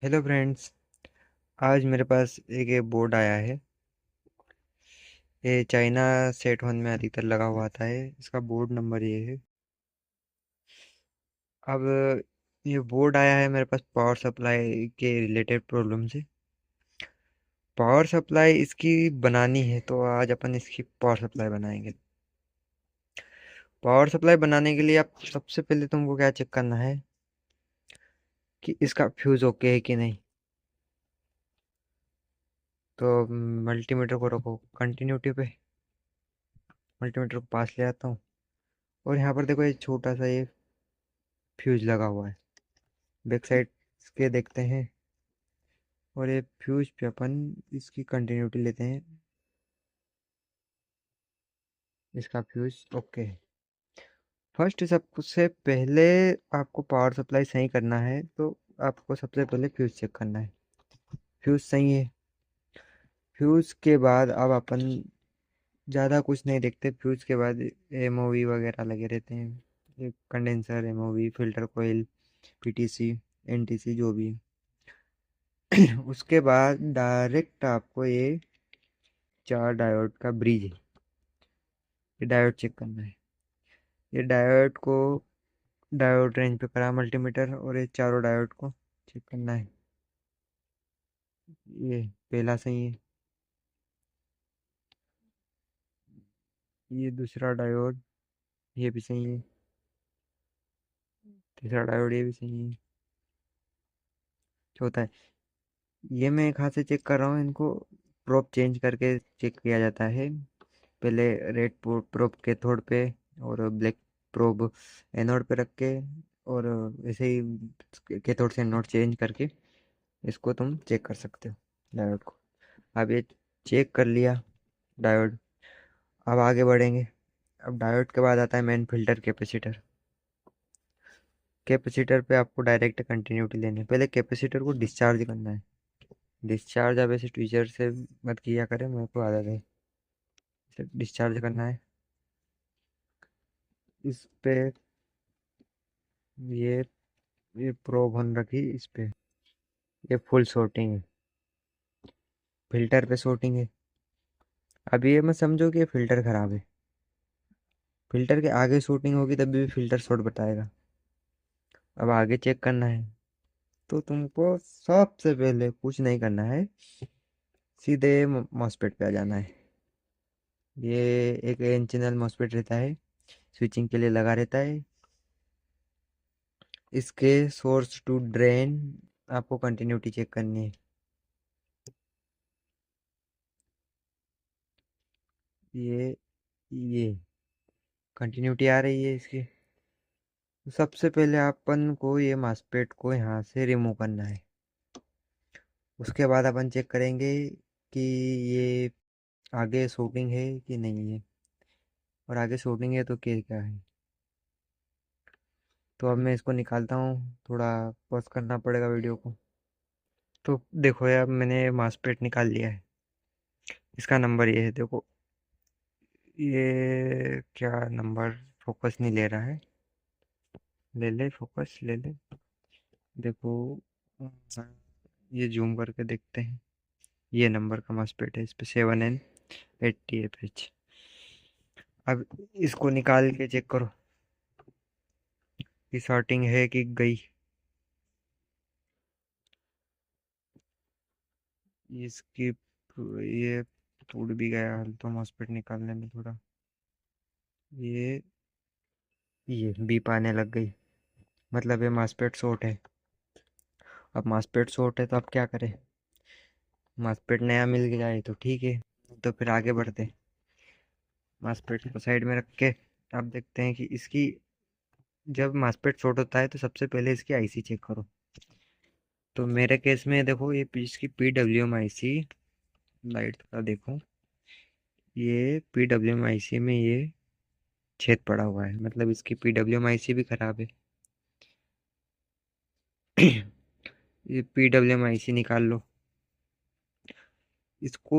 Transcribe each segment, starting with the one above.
Hello friends. आज मेरे पास एक ये बोर्ड आया है। ये चाइना सेट वन में अधिकतर लगा हुआ आता है। इसका बोर्ड नंबर ये है। अब ये बोर्ड आया है मेरे पास पावर सप्लाई के रिलेटेड प्रॉब्लम से। पावर सप्लाई इसकी बनानी है तो आज अपन इसकी पावर सप्लाई बनाएंगे। पावर सप्लाई बनाने के लिए आप सबसे पहले तुमको क्या चेक करना है कि इसका फ्यूज़ ओके है कि नहीं। तो मल्टीमीटर को रखो कंटिन्यूटी पे। मल्टीमीटर को पास ले आता हूँ और यहाँ पर देखो ये छोटा सा ये फ्यूज लगा हुआ है। बैक साइड के देखते हैं और ये फ्यूज पे अपन इसकी कंटिन्यूटी लेते हैं। इसका फ्यूज ओके है। फर्स्ट सबसे पहले आपको पावर सप्लाई सही करना है तो आपको सबसे पहले फ्यूज चेक करना है। फ्यूज सही है। फ्यूज के बाद अब अपन ज़्यादा कुछ नहीं देखते। फ्यूज के बाद एमओवी वगैरह लगे रहते हैं, कंडेंसर, एमओवी, फिल्टर कोयल, पीटीसी, एनटीसी जो भी है। उसके बाद डायरेक्ट आपको ये चार डायोड का ब्रिज है, ये डायोड चेक करना है। ये डायोड को डायोड रेंज पे करा मल्टीमीटर और ये चारों डायोड को चेक करना है। ये पहला सही है। ये दूसरा डायोड ये भी सही है। तीसरा डायोड ये भी सही है। चौथा है। ये मैं एक हाथ से चेक कर रहा हूँ, इनको प्रोब चेंज करके चेक किया जाता है। पहले रेड प्रोब कैथोड पे और ब्लैक प्रोब एनोड पे रख के और ऐसे ही कैथोड से एनोड चेंज करके इसको तुम चेक कर सकते हो डायोड को। अब ये चेक कर लिया डायोड। अब आगे बढ़ेंगे। अब डायोड के बाद आता है मेन फिल्टर कैपेसिटर। कैपेसिटर पे आपको डायरेक्ट कंटिन्यूटी लेनी है। पहले कैपेसिटर को डिस्चार्ज करना है। डिस्चार्ज अब ऐसे टीचर से मत किया करें, मेरे को आदत है। इसे डिस्चार्ज करना है। इस पे ये ये प्रोब ऑन रखी इस पे। ये फुल शॉर्टिंग है। फिल्टर पे शॉर्टिंग है। अब ये मत समझो कि ये फिल्टर खराब है। फिल्टर के आगे शॉर्टिंग होगी तभी भी फिल्टर शॉर्ट बताएगा। अब आगे चेक करना है तो तुमको सबसे पहले कुछ नहीं करना है, सीधे मॉसफेट पे आ जाना है। ये एक एन चैनल मॉसफेट रहता है, स्विचिंग के लिए लगा रहता है। इसके सोर्स टू ड्रेन आपको कंटिन्यूटी चेक करनी है। ये कंटिन्यूटी आ रही है इसकी। तो सबसे पहले अपन को ये मॉसफेट को यहाँ से रिमूव करना है। उसके बाद अपन चेक करेंगे कि ये आगे शूटिंग है कि नहीं है, और आगे शूटिंग है तो क्या क्या है। तो अब मैं इसको निकालता हूँ, थोड़ा पॉज करना पड़ेगा वीडियो को। तो देखो यार, मैंने मासपेट निकाल लिया है। इसका नंबर ये है, देखो। ये क्या नंबर, फोकस नहीं ले रहा है। ले ले फोकस, ले ले। देखो, ये जूम करके देखते हैं। ये नंबर का मासपेट है, इस पे 7N80FH। अब इसको निकाल के चेक करो कि शॉर्टिंग है कि गई। इसकी ये टूट भी गया हल तो मॉसफेट निकालने में थोड़ा। ये बीप आने लग गई, मतलब ये मॉसफेट शॉर्ट है। अब मॉसफेट शॉर्ट है तो अब क्या करें। मॉसफेट नया मिल जाए तो ठीक है, तो फिर आगे बढ़ते। मॉसफेट को साइड में रख के अब देखते हैं कि इसकी, जब मॉसफेट शॉर्ट होता है तो सबसे पहले इसकी आईसी चेक करो। तो मेरे केस में देखो, ये इसकी PWM आईसी, लाइट थोड़ा देखो। ये PWM आईसी में ये छेद पड़ा हुआ है, मतलब इसकी PWM आईसी भी खराब है। ये PWM आईसी निकाल लो। इसको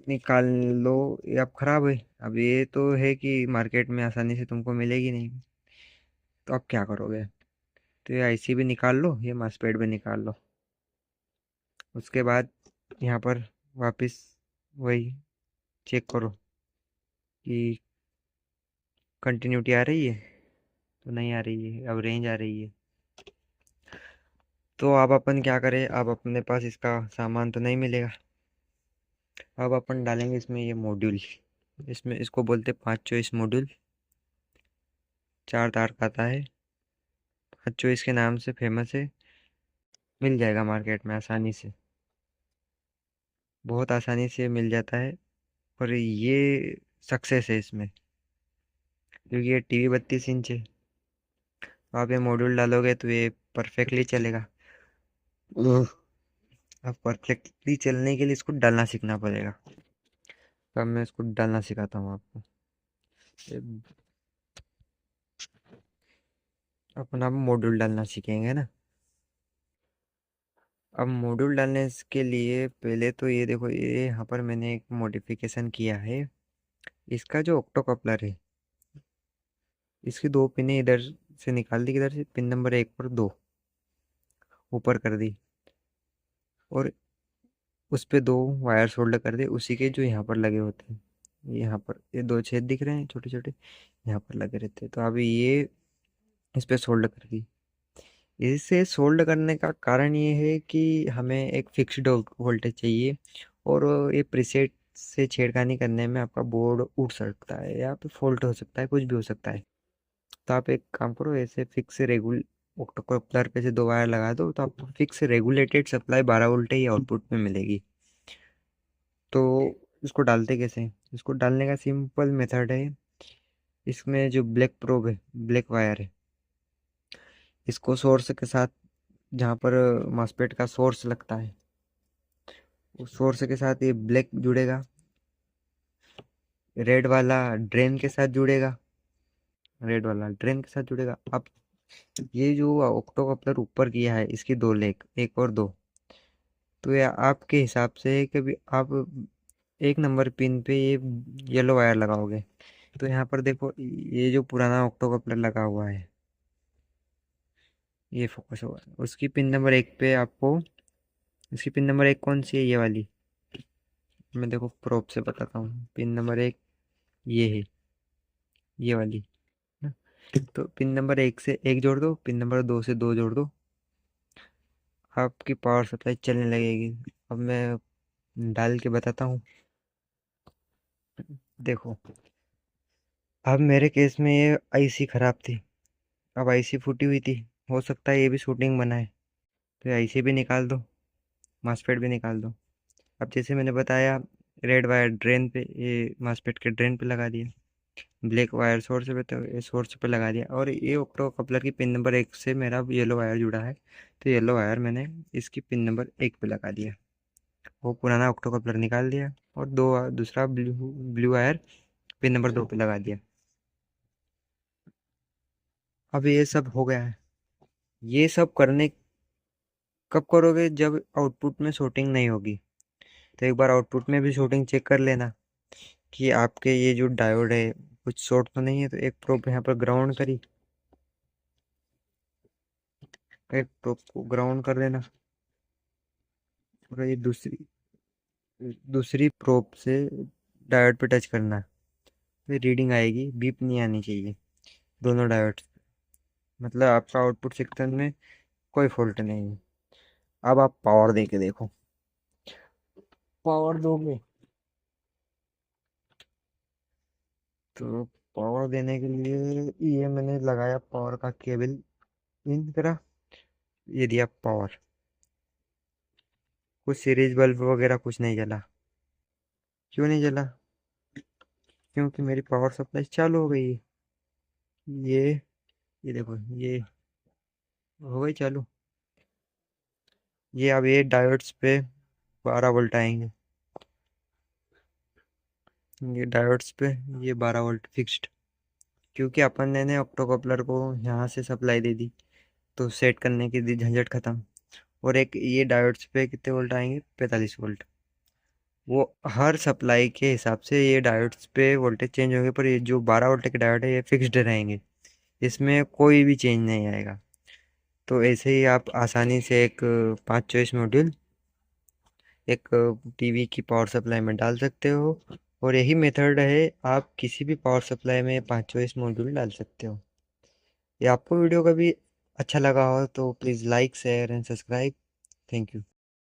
निकाल लो। ये अब खराब है। अब ये तो है कि मार्केट में आसानी से तुमको मिलेगी नहीं, तो अब क्या करोगे। तो ये आईसी भी निकाल लो, ये मॉसफेट भी निकाल लो। उसके बाद यहाँ पर वापस वही चेक करो कि कंटिन्यूटी आ रही है। तो नहीं आ रही है, अब रेंज आ रही है। तो अब अपन क्या करें, अब अपने पास इसका सामान तो नहीं मिलेगा। अब अपन डालेंगे इसमें ये मॉड्यूल। इसमें इसको बोलते 5 चॉइस मॉड्यूल। 4 तार का आता है, 5 चॉइस के नाम से फेमस है। मिल जाएगा मार्केट में आसानी से, बहुत आसानी से मिल जाता है। और ये सक्सेस है इसमें, क्योंकि ये टीवी 32 इंच है। आप ये मॉड्यूल डालोगे तो ये परफेक्टली चलेगा। अब परफेक्टली चलने के लिए इसको डालना सीखना पड़ेगा। तो अब मैं इसको डालना सिखाता हूँ आपको। ये अपन अब मॉड्यूल डालना सीखेंगे ना। अब मॉड्यूल डालने के लिए पहले तो ये देखो, ये यहाँ पर मैंने एक मॉडिफिकेशन किया है। इसका जो ऑक्टो कपलर है, इसकी 2 पिनें इधर से निकाल दी, इधर से पिन नंबर 1 पर 2 ऊपर कर दी, और उस पे 2 वायर सोल्डर कर दे, उसी के जो यहाँ पर लगे होते हैं। यहाँ पर ये 2 छेद दिख रहे हैं छोटे छोटे, यहाँ पर लगे रहते हैं। तो अभी ये इस पे सोल्डर कर दी। इसे सोल्ड करने का कारण ये है कि हमें एक फिक्स्ड वोल्टेज चाहिए, और ये प्रीसेट से छेड़खानी करने में आपका बोर्ड उड़ सकता है या फिर फॉल्ट हो सकता है, कुछ भी हो सकता है। तो आप एक काम करो, ऐसे फिक्स रेगुल कपलर पे से 2 वायर लगा दो, तो आपको फिक्स रेगुलेटेड सप्लाई 12 वोल्ट ही आउटपुट में मिलेगी। तो इसको डालते कैसे हैं? इसको डालने का सिंपल मेथड है। इसमें जो ब्लैक प्रोब है, ब्लैक वायर है, इसको सोर्स के साथ, जहाँ पर मॉस्फेट का सोर्स लगता है, उस सोर्स के साथ ये ब्लैक जुड़ेगा। रेड वाला ड्रेन के साथ जुड़ेगा, रेड वाला ड्रेन के साथ जुड़ेगा। अब ये जो ऑक्टो कपलर ऊपर किया है, इसकी 2 लेग, 1 और 2, तो ये आपके हिसाब से है कि भी आप 1 नंबर पिन पे ये येलो वायर लगाओगे। तो यहाँ पर देखो, ये जो पुराना ऑक्टो कपलर लगा हुआ है, ये फोकस हुआ है। उसकी पिन नंबर 1 पे आपको, इसकी पिन नंबर 1 कौन सी है? ये वाली। मैं देखो प्रोब से बताता हूँ। पिन नंबर 1 ये है, ये वाली ना। तो पिन नंबर 1 से 1 जोड़ दो, पिन नंबर 2 से 2 जोड़ दो, आपकी पावर सप्लाई चलने लगेगी। अब मैं डाल के बताता हूँ। देखो, अब मेरे केस में ये आईसी खराब थी। अब आईसी फूटी हुई थी, हो सकता है ये भी शूटिंग बनाए। तो आईसी भी निकाल दो, मासपेट भी निकाल दो। अब जैसे मैंने बताया, रेड वायर ड्रेन पे, ये मासपेट के ड्रेन पे लगा दिया। ब्लैक वायर सोर्स पे, तो ये सोर्स पे लगा दिया। और ये ऑक्टो कपलर की पिन नंबर 1 से मेरा येलो वायर जुड़ा है, तो येलो वायर मैंने इसकी पिन नंबर 1 पे लगा दिया। वो पुराना ऑक्टो कपलर निकाल दिया, और दूसरा blue blue wire pin number 2 पे लगा दिया। अब ये सब हो गया है। ये सब करने कब करोगे? जब आउटपुट में शॉर्टिंग नहीं होगी। तो एक बार आउटपुट में भी शॉर्टिंग चेक कर लेना कि आपके ये जो डायोड है कुछ शॉर्ट तो नहीं है। तो एक प्रोब यहाँ पर ग्राउंड करी, एक प्रोब को ग्राउंड कर देना, और ये दूसरी दूसरी प्रोब से डायोड पे टच करना। फिर रीडिंग आएगी, बीप नहीं आनी चाहिए दोनों डायोड। मतलब आपका आउटपुट सेक्शन में कोई फॉल्ट नहीं है। अब आप पावर दे के देखो। पावर दोगे तो पावर देने के लिए ये मैंने लगाया, पावर का केबल इन करा, ये दिया पावर। कुछ सीरीज बल्ब वगैरह कुछ नहीं जला। क्यों नहीं जला? क्योंकि मेरी पावर सप्लाई चालू हो गई है। ये ये देखो, ये हो गई चालू। ये अब ये डायोड्स पे 12 वोल्ट आएंगे। ये डायोड्स पे ये 12 वोल्ट फिक्स्ड, क्योंकि अपन ने ऑक्टोकपलर को यहाँ से सप्लाई दे दी, तो सेट करने की दी झंझट खत्म। और एक ये डायोड्स पे कितने वोल्ट आएंगे? 45 वोल्ट। वो हर सप्लाई के हिसाब से ये डायोड्स पे वोल्टेज चेंज होंगे, पर ये जो 12 वोल्ट के डायोड है ये फिक्स्ड रहेंगे, इसमें कोई भी चेंज नहीं आएगा। तो ऐसे ही आप आसानी से एक 5 चॉइस मॉड्यूल एक टीवी की पावर सप्लाई में डाल सकते हो। और यही मेथड है, आप किसी भी पावर सप्लाई में 5 चॉइस मॉड्यूल डाल सकते हो। ये आपको वीडियो का भी अच्छा लगा हो तो please like share and subscribe. Thank you.